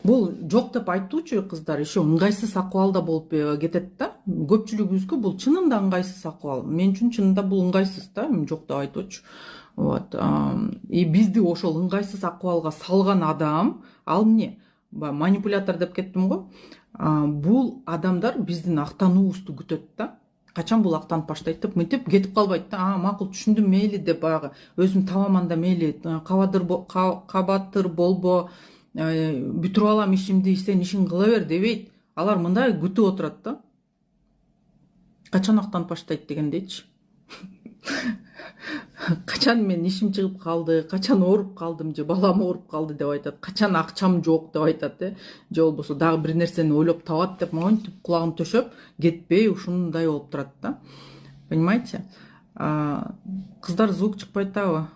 Бул жок деп айтуучу кыздар еще ыңгайсыз акыбалда болуп кетет да. Көпчүлүгүбүзгө бул чынында ыңгайсыз акыбал. Мен үчүн чынында бул ыңгайсыз да, жок деп айтуучу. Вот. И бизди ошол ыңгайсыз акыбалга салган адам, ал эмне? Манипулятор деп кеттим го. Бул адамдар биздин актануубузду күтөт да. Качан бул актанып баштайт деп мынтип кетип калбайт да. Макул түшүндүм мейли деп баягы өзүм табаман да мейли кабатыр болбо, бүтүрүп алам ишимди, сен ишиңди кыла бер дебейт. Алар мындай күтүп отурат да. Качан актанып баштайт дегендейчи. Качан мен ишим чыгып калды, качан ооруп калдым же балам ооруп калды деп айтат, качан акчам жок деп айтат, же болбосо дагы бир нерсени ойлоп табат деп монтип кулагын төшөп кетпей ушундай болуп турат да. Понимаете? Кыздар звук чыкпайт атабы?